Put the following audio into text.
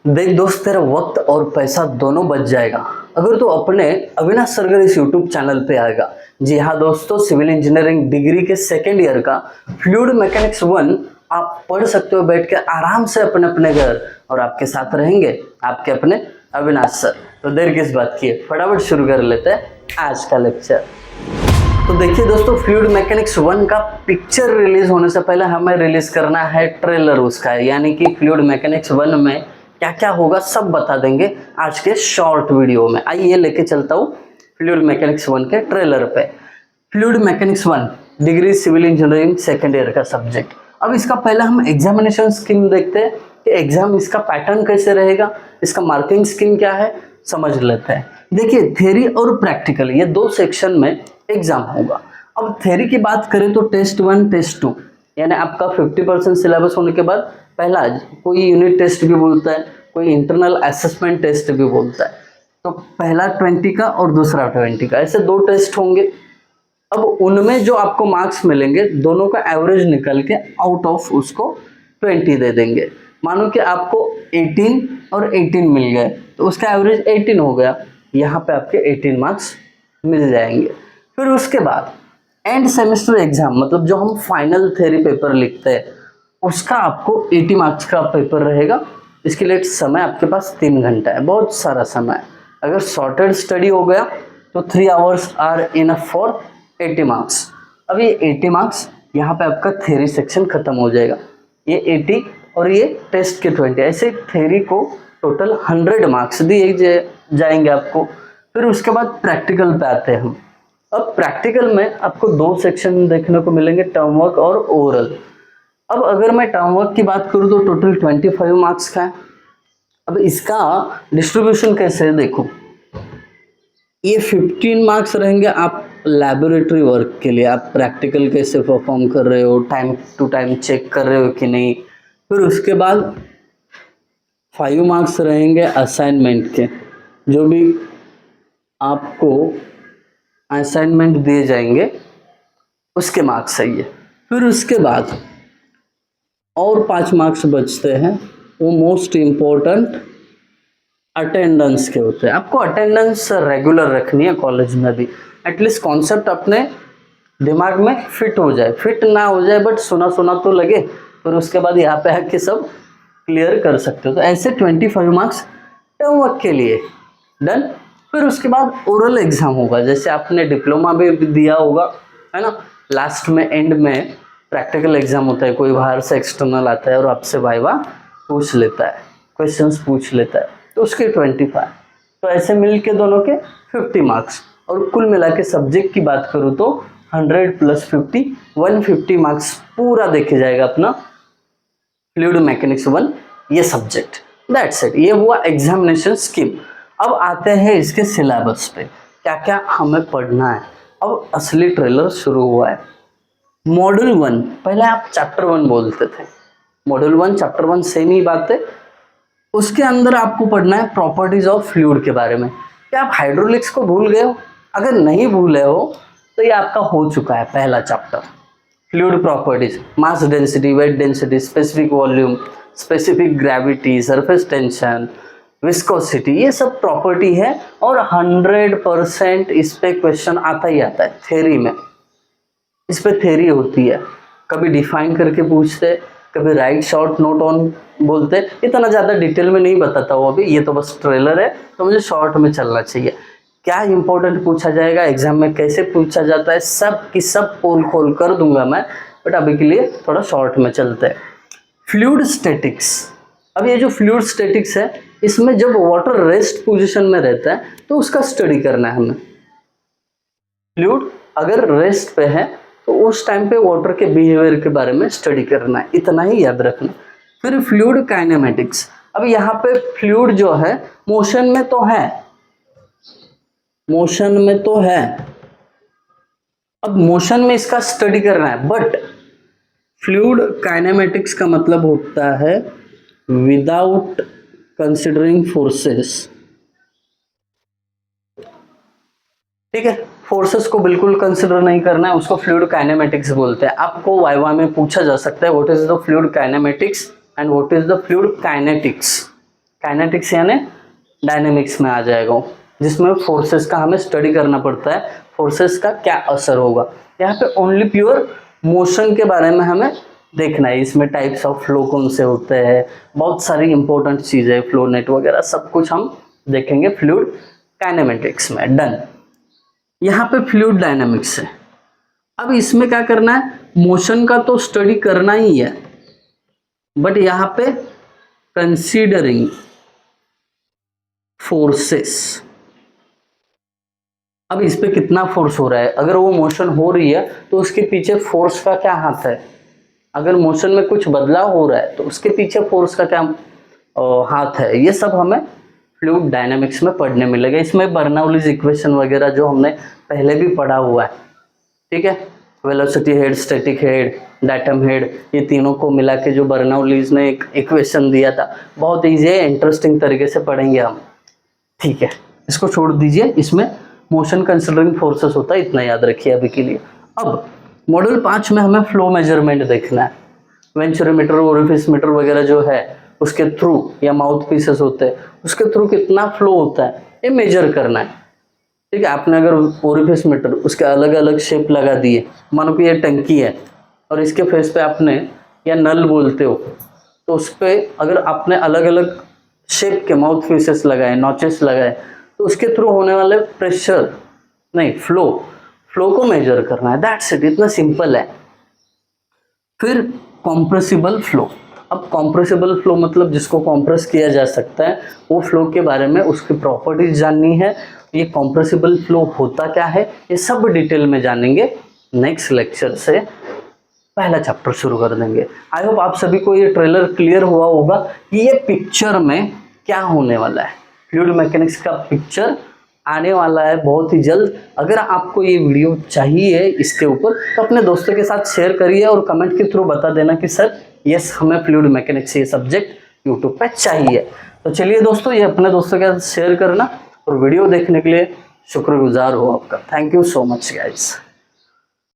देख दोस्त, तेरा वक्त और पैसा दोनों बच जाएगा अगर तू अपने अविनाश सरगर इस यूट्यूब चैनल पे आएगा। जी हाँ दोस्तों, सिविल इंजीनियरिंग डिग्री के सेकेंड ईयर का फ्लूइड मैकेनिक्स 1 आप पढ़ सकते हो बैठ के आराम से अपने अपने घर, और आपके साथ रहेंगे आपके अपने अविनाश सर। तो देर किस बात की है, फटाफट शुरू कर लेते हैं आज का लेक्चर। तो देखिए दोस्तों, फ्लूइड मैकेनिक्स 1 का पिक्चर रिलीज होने से पहले हमें रिलीज करना है ट्रेलर उसका, यानी कि फ्लूइड मैकेनिक्स 1 में क्या क्या होगा सब बता देंगे आज के शॉर्ट वीडियो में। आइए लेके चलता हूँ फ्लूइड मैकेनिक्स 1 के ट्रेलर पे। Fluid mechanics 1 degree civil engineering second year का सब्जेक्ट। अब इसका पहले हम एग्जामिनेशन स्कीम देखते हैं कि एग्जाम इसका पैटर्न कैसे रहेगा, इसका मार्किंग स्कीम क्या है, समझ लेते हैं। देखिए, थ्योरी और प्रैक्टिकल ये दो सेक्शन में एग्जाम होगा। अब थ्योरी की बात करें तो टेस्ट 1 टेस्ट 2, यानी आपका 50% सिलेबस होने के बाद पहला कोई यूनिट टेस्ट भी बोलता है, कोई इंटरनल असेसमेंट टेस्ट भी बोलता है। तो पहला 20 का और दूसरा 20 का, ऐसे दो टेस्ट होंगे। अब उनमें जो आपको मार्क्स मिलेंगे दोनों का एवरेज निकल के आउट ऑफ उसको 20 दे देंगे। मानो कि आपको 18 और 18 मिल गए तो उसका एवरेज 18 हो गया, यहाँ पे आपके 18 मार्क्स मिल जाएंगे। फिर उसके बाद एंड सेमेस्टर एग्जाम, मतलब जो हम फाइनल थ्योरी पेपर लिखते हैं उसका आपको 80 मार्क्स का पेपर रहेगा। इसके लिए समय आपके पास 3 घंटा है, बहुत सारा समय है। अगर शॉर्टेड स्टडी हो गया तो 3 hours are enough for 80 marks. अब ये 80 मार्क्स यहाँ पे आपका थ्योरी सेक्शन खत्म हो जाएगा, ये 80 और ये टेस्ट के 20, ऐसे थ्योरी को टोटल 100 मार्क्स दिए जाएंगे आपको। फिर उसके बाद प्रैक्टिकल पे आते हैं हम। अब प्रैक्टिकल में आपको दो सेक्शन देखने को मिलेंगे, टर्म वर्क और ओरल। अब अगर मैं टर्म वर्क की बात करूँ तो टोटल 25 मार्क्स का है। अब इसका डिस्ट्रीब्यूशन कैसे है देखो, ये 15 मार्क्स रहेंगे आप लैबोरेटरी वर्क के लिए, आप प्रैक्टिकल कैसे परफॉर्म कर रहे हो, टाइम टू टाइम चेक कर रहे हो कि नहीं। फिर उसके बाद 5 मार्क्स रहेंगे असाइनमेंट के, जो भी आपको असाइनमेंट दिए जाएंगे उसके मार्क्स सही है। फिर उसके बाद और 5 मार्क्स बचते हैं, वो मोस्ट इम्पोर्टेंट अटेंडेंस के होते हैं। आपको अटेंडेंस रेगुलर रखनी है कॉलेज में भी, एटलीस्ट कॉन्सेप्ट अपने दिमाग में फिट हो जाए, फिट ना हो जाए बट सुना सुना तो लगे, फिर उसके बाद यहाँ पे आके सब क्लियर कर सकते हो। तो ऐसे 25 मार्क्स टर्म वर्क के लिए डन। फिर उसके बाद ओरल एग्जाम होगा, जैसे आपने डिप्लोमा भी दिया होगा है ना, लास्ट में एंड में प्रैक्टिकल एग्जाम होता है, कोई बाहर से एक्सटर्नल आता है और आपसे वाइवा पूछ लेता है, क्वेश्चंस पूछ लेता है, तो उसके 25। तो ऐसे मिल के दोनों के 50 मार्क्स, और कुल मिला के सब्जेक्ट की बात करूँ तो 100 + 50 150 मार्क्स पूरा देखे जाएगा अपना फ्लूइड मैकेनिक्स 1 ये सब्जेक्ट। दैट्स इट, ये हुआ एग्जामिनेशन स्कीम। अब आते हैं इसके सिलेबस पे, क्या क्या हमें पढ़ना है। अब असली ट्रेलर शुरू हुआ है। मॉड्यूल 1, पहले आप चैप्टर 1 बोलते थे, मॉड्यूल 1 चैप्टर 1 सेम ही बात है। उसके अंदर आपको पढ़ना है प्रॉपर्टीज ऑफ फ्लूइड के बारे में। क्या आप हाइड्रोलिक्स को भूल गए हो? अगर नहीं भूले हो तो ये आपका हो चुका है पहला chapter, fluid properties, mass density, weight density, specific volume, specific gravity, surface tension, viscosity, ये सब प्रॉपर्टी है। और 100% इस पे क्वेश्चन आता ही आता है थ्योरी में, इस पे थ्योरी होती है। कभी डिफाइन करके पूछते, कभी राइट शॉर्ट नोट ऑन बोलते। इतना ज़्यादा डिटेल में नहीं बताता हूँ अभी, ये तो बस ट्रेलर है तो मुझे शॉर्ट में चलना चाहिए। क्या इंपॉर्टेंट पूछा जाएगा एग्जाम में, कैसे पूछा जाता है, सब की सब पोल खोल कर दूंगा मैं, बट अभी के लिए थोड़ा शॉर्ट में चलते हैं। Fluid statics. अब ये जो फ्लूइड स्टैटिक्स है, इसमें जब वाटर रेस्ट पोजिशन में रहता है तो उसका स्टडी करना है हमें। फ्लूइड अगर रेस्ट पे है तो उस टाइम पे वाटर के बिहेवियर के बारे में स्टडी करना है, इतना ही याद रखना। फिर फ्लूइड काइनेमेटिक्स। अब यहाँ पे फ्लूइड जो है मोशन में तो है, मोशन में तो है, अब मोशन में इसका स्टडी करना है। बट फ्लूइड काइनेमेटिक्स का मतलब होता है विदाउट कंसिडरिंग फोर्सेस, ठीक है। फोर्सेस को बिल्कुल कंसिडर नहीं करना है, उसको फ्लूइड काइनेमेटिक्स बोलते हैं। आपको वाइवा में पूछा जा सकता है what is the fluid kinematics and what is the fluid kinetics. Kinetics यानी डायनेमिक्स में आ जाएगा वो, जिसमें फोर्सेस का हमें स्टडी करना पड़ता है, फोर्सेस का क्या असर होगा। यहाँ पे ओनली प्योर मोशन के बारे में हमें देखना है। इसमें टाइप्स ऑफ फ्लो कौन से होते हैं, बहुत सारी इंपॉर्टेंट चीज़ें, फ्लो नेट वगैरह सब कुछ हम देखेंगे फ्लूइड काइनेमेटिक्स में। डन। यहाँ पे फ्लूइड डायनेमिक्स है। अब इसमें क्या करना है, मोशन का तो स्टडी करना ही है, बट यहाँ पे कंसीडरिंग फोर्सेस, अब इस पे कितना फोर्स हो रहा है। अगर वो मोशन हो रही है तो उसके पीछे फोर्स का क्या हाथ है, अगर मोशन में कुछ बदलाव हो रहा है तो उसके पीछे फोर्स का क्या हाथ है। ये सब हमें फ्लूइड डायनामिक्स में पढ़ने मिलेगा। इसमें बर्नौलीज इक्वेशन वगैरह जो हमने पहले भी पढ़ा हुआ है, ठीक है, velocity head, static head, diatom head, ये तीनों को मिला के जो बर्नौलीज ने एक इक्वेशन दिया था, बहुत ईजी है, इंटरेस्टिंग तरीके से पढ़ेंगे हम, ठीक है। इसको छोड़ दीजिए, इसमें मोशन कंसिडरिंग फोर्सेस होता है, इतना याद रखिए अभी के लिए। अब मॉड्यूल 5 में हमें फ्लो मेजरमेंट देखना है। वेंचुरोमीटर, ओरिफिस मीटर वगैरह जो है उसके थ्रू, या माउथ पीसेस होते हैं उसके थ्रू कितना फ्लो होता है ये मेजर करना है, ठीक है। आपने अगर ओरिफिस मीटर उसके अलग अलग शेप लगा दिए, मानो कि ये टंकी है और इसके फेस पे आपने, या नल बोलते हो, तो उस पर अगर आपने अलग अलग शेप के माउथ पीसेस लगाए, नॉचेस लगाए, तो उसके थ्रू होने वाले प्रेशर नहीं, फ्लो को मेजर करना है। दैट्स इट, इतना सिंपल है। फिर कॉम्प्रेसिबल फ्लो। अब कॉम्प्रेसिबल फ्लो मतलब जिसको कॉम्प्रेस किया जा सकता है, वो फ्लो के बारे में उसकी प्रॉपर्टीज जाननी है। ये कॉम्प्रेसिबल फ्लो होता क्या है, ये सब डिटेल में जानेंगे। नेक्स्ट लेक्चर से पहला चैप्टर शुरू कर देंगे। आई होप आप सभी को ये ट्रेलर क्लियर हुआ होगा कि ये पिक्चर में क्या होने वाला है। फ्लूइड मैकेनिक्स का पिक्चर आने वाला है बहुत ही जल्द। अगर आपको ये वीडियो चाहिए इसके ऊपर तो अपने दोस्तों के साथ शेयर करिए और कमेंट के थ्रू बता देना कि सर यस, हमें फ्लूइड मैकेनिक्स ये सब्जेक्ट यूट्यूब पे चाहिए। तो चलिए दोस्तों, ये अपने दोस्तों के साथ शेयर करना और वीडियो देखने के लिए शुक्रगुजार हो आपका। Thank you so much guys.